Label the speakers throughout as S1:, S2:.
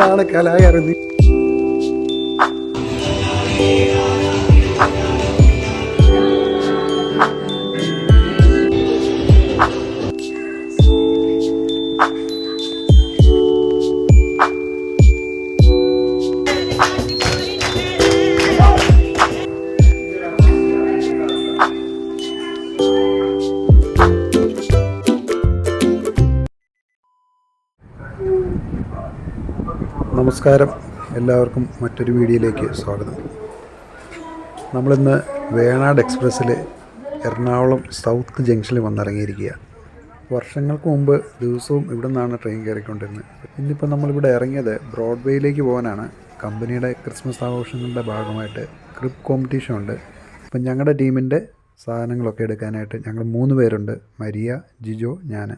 S1: ഇതാണ് കലാകാരൻ. നമസ്കാരം, എല്ലാവർക്കും മറ്റൊരു വീഡിയോയിലേക്ക് സ്വാഗതം. നമ്മളിന്ന് വേണാട് എക്സ്പ്രസ്സിൽ എറണാകുളം സൗത്ത് ജംഗ്ഷനിൽ വന്നിറങ്ങിയിരിക്കുക. വർഷങ്ങൾക്ക് മുമ്പ് ദിവസവും ഇവിടെ നിന്നാണ് ട്രെയിൻ കയറിക്കൊണ്ടിരുന്നത്. ഇന്നിപ്പോൾ നമ്മളിവിടെ ഇറങ്ങിയത് ബ്രോഡ്വേയിലേക്ക് പോകാനാണ്. കമ്പനിയുടെ ക്രിസ്മസ് ആഘോഷങ്ങളുടെ ഭാഗമായിട്ട് ക്രിപ്പ് കോമ്പറ്റീഷൻ ഉണ്ട്. അപ്പം ഞങ്ങളുടെ ടീമിൻ്റെ സാധനങ്ങളൊക്കെ എടുക്കാനായിട്ട് ഞങ്ങൾ 3 പേരുണ്ട്. മരിയ, ജിജോ, ഞാൻ.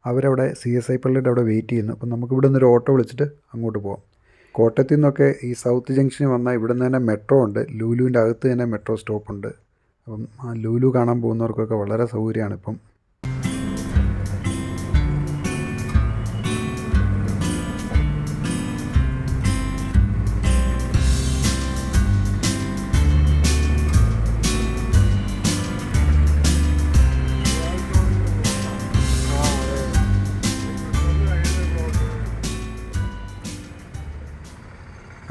S1: അവരവിടെ CSI പള്ളിയുടെ അവിടെ വെയിറ്റ് ചെയ്യുന്നു. അപ്പം നമുക്ക് ഇവിടെ നിന്നൊരു ഓട്ടോ വിളിച്ചിട്ട് അങ്ങോട്ട് പോകാം. കോട്ടയത്തു നിന്നൊക്കെ ഈ സൗത്ത് ജംഗ്ഷനിൽ വന്നാൽ ഇവിടെ നിന്ന് തന്നെ മെട്രോ ഉണ്ട്. ലൂലുവിൻ്റെ അകത്ത് തന്നെ മെട്രോ സ്റ്റോപ്പുണ്ട്. അപ്പം ആ ലൂലു കാണാൻ പോകുന്നവർക്കൊക്കെ വളരെ സൗകര്യമാണ് ഇപ്പം.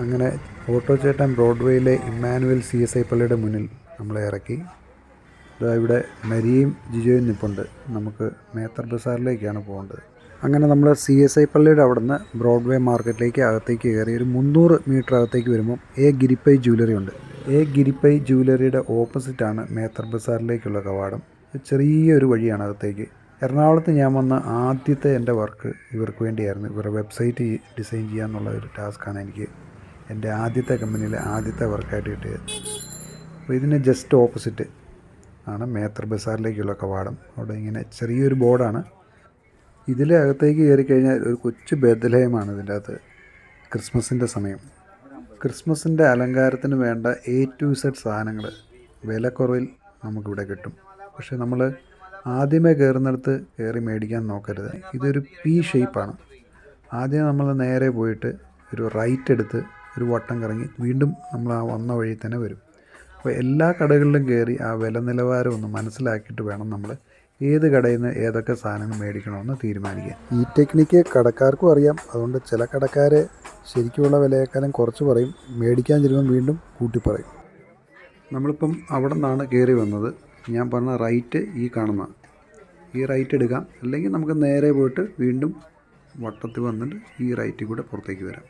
S1: അങ്ങനെ ഓട്ടോ ചേട്ടൻ ബ്രോഡ്വേയിലെ ഇമ്മാനുവൽ CSI പള്ളിയുടെ മുന്നിൽ നമ്മളെ ഇറക്കി. ഇവിടെ മരിയയും ജിജോയും നിൽപ്പുണ്ട്. നമുക്ക് മേത്തർ ബസാറിലേക്കാണ് പോകേണ്ടത്. അങ്ങനെ നമ്മൾ CSI പള്ളിയുടെ അവിടെ നിന്ന് ബ്രോഡ്വേ മാർക്കറ്റിലേക്ക് അകത്തേക്ക് കയറി ഒരു 300 മീറ്റർ അകത്തേക്ക് വരുമ്പം ഗിരിപ്പൈ ജ്വല്ലറി ഉണ്ട്. ഗിരിപ്പൈ ജ്വല്ലറിയുടെ ഓപ്പോസിറ്റാണ് മേത്തർ ബസാറിലേക്കുള്ള കവാടം. ചെറിയൊരു വഴിയാണ് അകത്തേക്ക്. എറണാകുളത്ത് ഞാൻ വന്ന ആദ്യത്തെ എൻ്റെ വർക്ക് ഇവർക്ക് വേണ്ടിയായിരുന്നു. ഇവരുടെ വെബ്സൈറ്റ് ഡിസൈൻ ചെയ്യാമെന്നുള്ള ഒരു ടാസ്ക്കാണ് എനിക്ക് എൻ്റെ ആദ്യത്തെ കമ്പനിയിലെ ആദ്യത്തെ വർക്കായിട്ട് കിട്ടിയത്. അപ്പോൾ ഇതിന് ജസ്റ്റ് ഓപ്പോസിറ്റ് ആണ് മേത്തർ ബസാറിലേക്കുള്ള കവാടം. അവിടെ ഇങ്ങനെ ചെറിയൊരു ബോർഡാണ്. ഇതിലെ അകത്തേക്ക് കയറി കഴിഞ്ഞാൽ ഒരു കൊച്ചു ബെത്ലഹേമാണ് ഇതിൻ്റെ അകത്ത്. ക്രിസ്മസിൻ്റെ സമയം, ക്രിസ്മസിൻ്റെ അലങ്കാരത്തിന് വേണ്ട A to Z സാധനങ്ങൾ വിലക്കുറവിൽ നമുക്കിവിടെ കിട്ടും. പക്ഷേ നമ്മൾ ആദ്യമേ കയറുന്നിടത്ത് കയറി മേടിക്കാൻ നോക്കരുത്. ഇതൊരു P ഷേപ്പാണ്. ആദ്യം നമ്മൾ നേരെ പോയിട്ട് ഒരു റൈറ്റ് എടുത്ത് ഒരു വട്ടം കറങ്ങി വീണ്ടും നമ്മൾ ആ വന്ന വഴി തന്നെ വരും. അപ്പോൾ എല്ലാ കടകളിലും കയറി ആ വില നിലവാരം ഒന്ന് മനസ്സിലാക്കിയിട്ട് വേണം നമ്മൾ ഏത് കടയിൽ നിന്ന് ഏതൊക്കെ സാധനങ്ങൾ മേടിക്കണമെന്ന് തീരുമാനിക്കാൻ. ഈ ടെക്നിക്ക് കടക്കാർക്കും അറിയാം. അതുകൊണ്ട് ചില കടക്കാർ ശരിക്കുമുള്ള വിലയേക്കാളും കുറച്ച് പറയും, മേടിക്കാൻ ചെല്ലുമ്പം വീണ്ടും കൂട്ടി പറയും. നമ്മളിപ്പം അവിടെ നിന്നാണ് കയറി വന്നത്. ഞാൻ പറഞ്ഞ റൈറ്റ് ഈ കാണുന്ന ഈ റൈറ്റ് എടുക്കാം, അല്ലെങ്കിൽ നമുക്ക് നേരെ പോയിട്ട് വീണ്ടും വട്ടത്തിൽ വന്നിട്ട് ഈ റൈറ്റിൽ കൂടെ പുറത്തേക്ക് വരാം.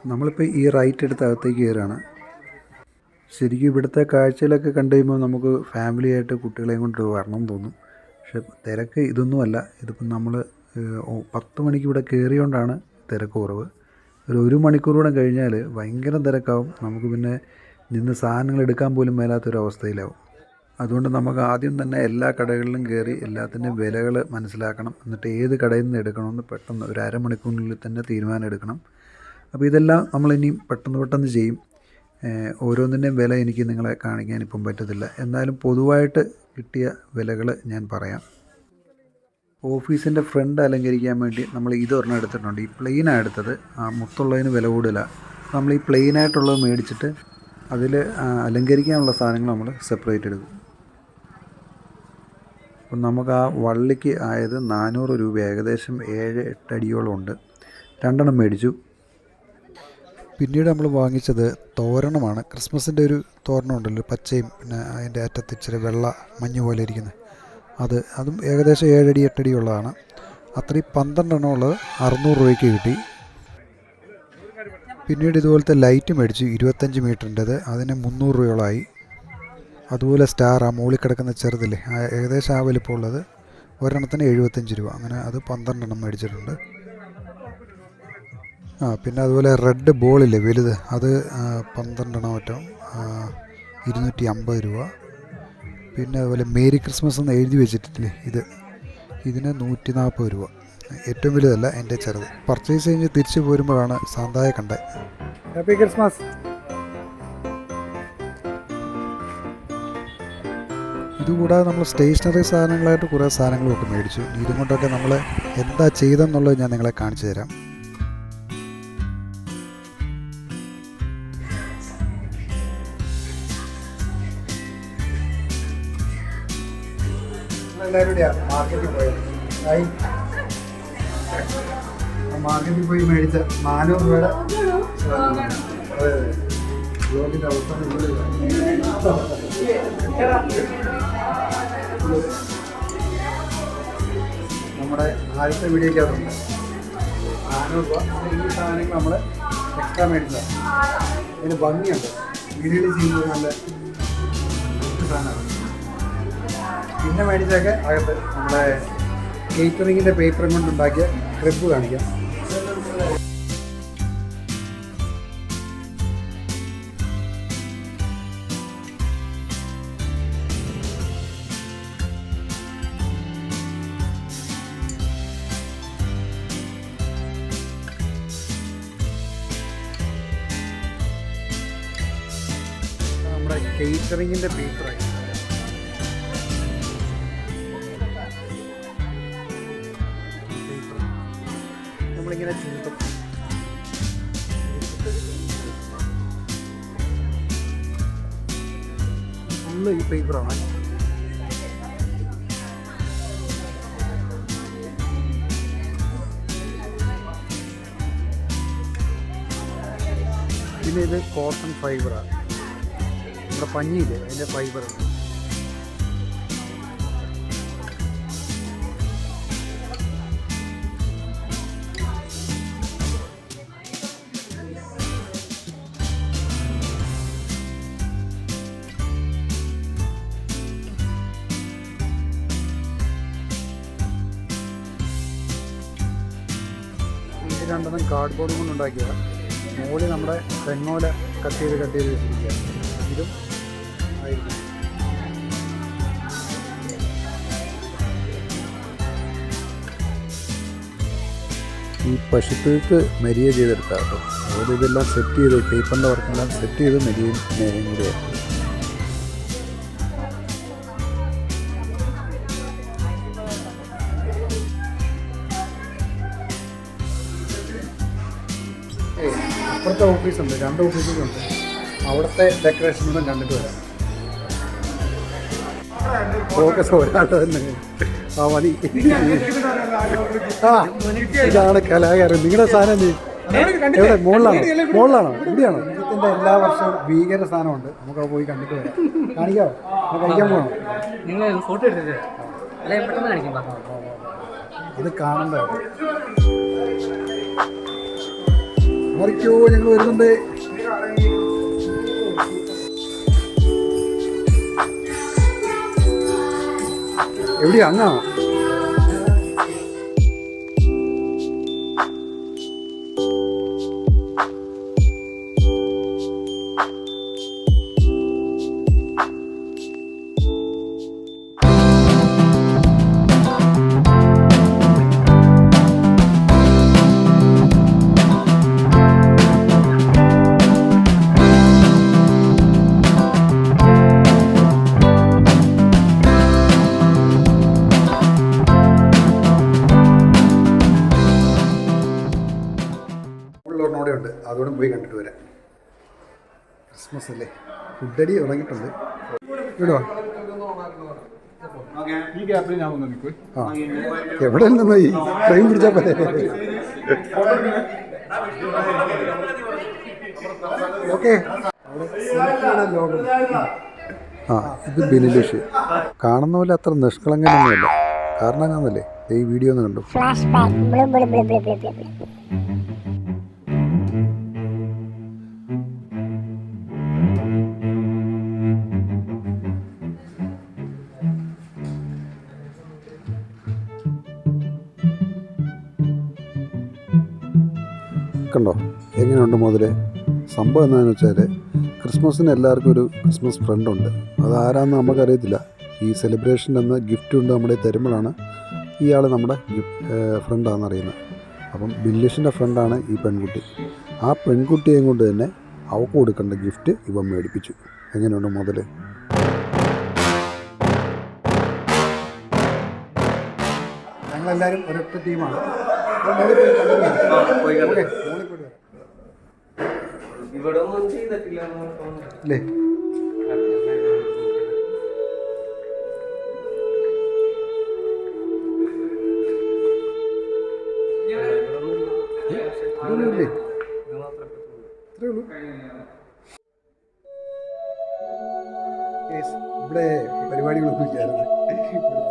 S1: നമ്മളിപ്പോൾ ഈ റൈറ്റ് എടുത്ത് അകത്തേക്ക് കയറുകയാണ്. ശരിക്കും ഇവിടുത്തെ കാഴ്ചയിലൊക്കെ കണ്ടു കഴിയുമ്പോൾ നമുക്ക് ഫാമിലിയായിട്ട് കുട്ടികളെയും കൊണ്ട് വരണം തോന്നും. പക്ഷെ തിരക്ക് ഇതൊന്നുമല്ല. ഇതിപ്പം നമ്മൾ 10 മണിക്ക് ഇവിടെ കയറിയോണ്ടാണ് തിരക്ക് കുറവ്. ഒരു 1 മണിക്കൂർ കൂടെ കഴിഞ്ഞാൽ ഭയങ്കര തിരക്കാവും. നമുക്ക് പിന്നെ നിന്ന് സാധനങ്ങൾ എടുക്കാൻ പോലും മേലാത്തൊരവസ്ഥയിലാവും. അതുകൊണ്ട് നമുക്ക് ആദ്യം തന്നെ എല്ലാ കടകളിലും കയറി എല്ലാത്തിൻ്റെയും വിലകൾ മനസ്സിലാക്കണം. എന്നിട്ട് ഏത് കടയിൽ നിന്ന് എടുക്കണമെന്ന് പെട്ടെന്ന് ഒരു അരമണിക്കൂറിനുള്ളിൽ തന്നെ തീരുമാനം എടുക്കണം. അപ്പോൾ ഇതെല്ലാം നമ്മളിനിയും പെട്ടെന്ന് ചെയ്യും. ഓരോന്നിൻ്റെയും വില എനിക്ക് നിങ്ങളെ കാണിക്കാൻ ഇപ്പം പറ്റത്തില്ല. എന്നാലും പൊതുവായിട്ട് കിട്ടിയ വിലകൾ ഞാൻ പറയാം. ഓഫീസിൻ്റെ ഫ്രണ്ട് അലങ്കരിക്കാൻ വേണ്ടി നമ്മൾ ഇതൊരെണ്ണം എടുത്തിട്ടുണ്ട്. ഈ പ്ലെയിനാണ് എടുത്തത്. മുത്തുള്ളതിന് വില കൂടുതലാണ്. നമ്മൾ ഈ പ്ലെയിനായിട്ടുള്ളത് മേടിച്ചിട്ട് അതിൽ അലങ്കരിക്കാനുള്ള സാധനങ്ങൾ നമ്മൾ സെപ്പറേറ്റ് എടുക്കും. അപ്പം നമുക്ക് ആ വള്ളിക്ക് ആയത് 400 രൂപ, ഏകദേശം 7-8 അടിയോളം ഉണ്ട്. 2 മേടിച്ചു. പിന്നീട് നമ്മൾ വാങ്ങിച്ചത് തോരണമാണ്. ക്രിസ്മസിൻ്റെ ഒരു തോരണം ഉണ്ടല്ലോ, പച്ചയും പിന്നെ അതിൻ്റെ അറ്റത്ത് ഇച്ചിരി വെള്ള മഞ്ഞ് പോലെ ഇരിക്കുന്നത്. അതും ഏകദേശം 7 അടി 8 അടിയുള്ളതാണ്. അത്രയും 12 ഉള്ളത് 600 രൂപയ്ക്ക് കിട്ടി. പിന്നീട് ഇതുപോലത്തെ ലൈറ്റ് മേടിച്ചു 25 മീറ്ററിൻ്റെത്. അതിന് 300 രൂപയോളമായി. അതുപോലെ സ്റ്റാർ ആ മുകളിൽ കിടക്കുന്ന ചെറുതില്ലേ, ഏകദേശം ആ വലിപ്പമുള്ളത് ഒരെണ്ണത്തിന് 75 രൂപ. അങ്ങനെ അത് 12 മേടിച്ചിട്ടുണ്ട്. പിന്നെ അതുപോലെ റെഡ് ബോളില്ലേ വലുത്, അത് 12 മറ്റോ 250 രൂപ. പിന്നെ അതുപോലെ മേരി ക്രിസ്മസ് എന്ന് എഴുതി വെച്ചിട്ടില്ലേ, ഇതിന് 140 രൂപ. ഏറ്റവും വലുതല്ല, എൻ്റെ ചെറുത്. പർച്ചേസ് കഴിഞ്ഞ് തിരിച്ചു പോരുമ്പോഴാണ് സാന്തായെ കണ്ടത്. Happy Christmas. ഇതുകൂടാതെ നമ്മൾ സ്റ്റേഷനറി സാധനങ്ങളായിട്ട് കുറേ സാധനങ്ങളൊക്കെ മേടിച്ചു. ഇതും കൊണ്ടൊക്കെ നമ്മൾ എന്താ ചെയ്തെന്നുള്ളത് ഞാൻ നിങ്ങളെ കാണിച്ചു തരാം. നമ്മളെല്ലാവരും കൂടിയാണ് മാർക്കറ്റിൽ പോയത്. മാർക്കറ്റിൽ പോയി മേടിച്ച 400 രൂപയുടെ ബ്ലോഗിൻ്റെ അവസാനം നമ്മുടെ ആദ്യത്തെ വീഡിയോയ്ക്കകത്തുണ്ട് 400 രൂപ. ഈ സാധനങ്ങൾ നമ്മൾ എക്സ്ട്രാ മേടിച്ചതാണ്. ഇതിന് ഭംഗിയുണ്ട്, വീഡിയോയിൽ ചെയ്യുന്നത് നല്ല സാധനമാണ്. പിന്നെ മേടിച്ചൊക്കെ അകത്ത് നമ്മുടെ കേറ്ററിങ്ങിൻ്റെ പേപ്പറും കൊണ്ടുണ്ടാക്കിയ ക്രിബ് കാണിക്കാം. നമ്മുടെ കേറ്ററിങ്ങിൻ്റെ പേപ്പറായി. നമ്മളിങ്ങനെ ചുരുട്ടും ഫുള്ള് ഈ പേപ്പറാണ്. പിന്നെ ഇത് കോട്ടൺ ഫൈബറാണ്. നമ്മുടെ പഞ്ഞിയില്ലേ അതിൻ്റെ ഫൈബറാണ്. ഇത് രണ്ടെണ്ണം കാർഡ്ബോർഡ് കൊണ്ടുണ്ടാക്കിയതാണ്. മുകളിൽ നമ്മുടെ തെങ്ങോല കട്ട് ചെയ്ത് വെച്ചിരിക്കുക. ഇതും ആയിരിക്കും. ഈ പശുക്കൾക്ക് മെരിയ ചെയ്തെടുക്കാം കേട്ടോ. അതുപോലെ ഇതെല്ലാം സെറ്റ് ചെയ്ത് പേപ്പറിൻ്റെ വർക്കെല്ലാം സെറ്റ് ചെയ്ത് മെരിയും നേരെയും കൂടിയായിരുന്നു. അപ്പുറത്തെ ഓഫീസുണ്ട്, 2 ഓഫീസുകളുണ്ട്. അവിടുത്തെ ഡെക്കറേഷനൊന്നും കണ്ടിട്ട് വരാം. ഫോക്കസ് ഒരാൾ തന്നെ. ആ മതി. ആ ഇതാണ് കലാകാരൻ. നിങ്ങളുടെ സാധനം എവിടെ? മുകളിലാണോ ഇവിടെയാണോ? ഇതിൻ്റെ എല്ലാ വർഷവും ഭീകര സാധനമുണ്ട്. നമുക്ക് പോയി കണ്ടിട്ട് വരാം. കാണിക്കാമോ? കഴിക്കാൻ പോകണം. അത് കാണണ്ടോ? മറിക്കോ, ഞങ്ങൾ വരുന്നുണ്ട്. എവിടെയാ? അങ്ങാ ഉണ്ട്. അതോടെ പോയി കണ്ടിട്ട് വരാം. ക്രിസ്മസ് അല്ലേ, ഫുഡടി തുടങ്ങിയിട്ടുണ്ട്. വിടുവാ ആ എവിടെ നിന്നോ ഈ ട്രെയിൻ പിടിച്ചാൽ പോലെ. ഓക്കെ, ലോകം. ആ ഇത് ബിനിലിഷ് കാണുന്ന പോലെ അത്ര നിഷ്കളങ്കനൊന്നുമല്ല. കാരണം കാണുന്നല്ലേ ഈ വീഡിയോ ഒന്ന് കണ്ടു. കണ്ടോ എങ്ങനെയുണ്ട് മുതല്? സംഭവം എന്താണെന്ന് വെച്ചാൽ ക്രിസ്മസിന് എല്ലാവർക്കും ഒരു ക്രിസ്മസ് ഫ്രണ്ടുണ്ട്. അതാരാന്ന് നമുക്കറിയത്തില്ല. ഈ സെലിബ്രേഷൻ എന്ന ഗിഫ്റ്റ് കൊണ്ട് നമ്മുടെ തരുമ്പോഴാണ് ഇയാൾ നമ്മുടെ ഫ്രണ്ടാണെന്ന് അറിയുന്നത്. അപ്പം ബില്ലിഷിൻ്റെ ഫ്രണ്ടാണ് ഈ പെൺകുട്ടി. ആ പെൺകുട്ടിയെയും കൊണ്ട് തന്നെ അവൾക്ക് കൊടുക്കേണ്ട ഗിഫ്റ്റ് ഇവൻ മേടിപ്പിച്ചു. എങ്ങനെയുണ്ട് മുതൽ? ഞങ്ങളെല്ലാവരും ഒരൊറ്റ ടീമാണ്. അല്ലേ അത്രേ ഉള്ളൂ. ഇവിടെ പരിപാടികളൊന്നും ഇല്ലായിരുന്നു,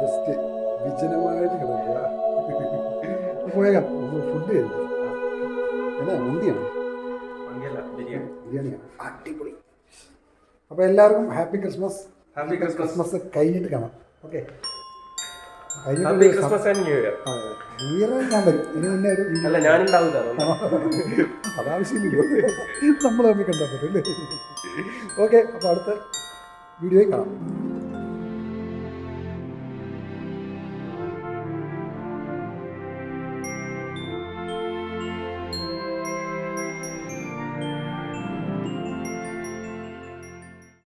S1: ജസ്റ്റ് വിജനമായിട്ട് കിടക്കുക. പോയേക്കാം, ഫുഡ് കഴിക്കും. എന്നാ മന്തിയാണോ? ബിരിയാണിയാണ്, അടിപൊളി. അപ്പോൾ എല്ലാവർക്കും ഹാപ്പി ക്രിസ്മസ്. ക്രിസ്മസ് കഴിഞ്ഞിട്ട് കാണാം. ഓക്കെ, ന്യൂ ഇയർ ഞാൻ വരും. ഇതിന് മുന്നേ അതാവശ്യമില്ലല്ലോ, നമ്മൾ തമ്മിൽ കണ്ടാൽ പറ്റും അല്ലേ? ഓക്കെ, അപ്പോൾ അടുത്ത വീഡിയോയിൽ കാണാം.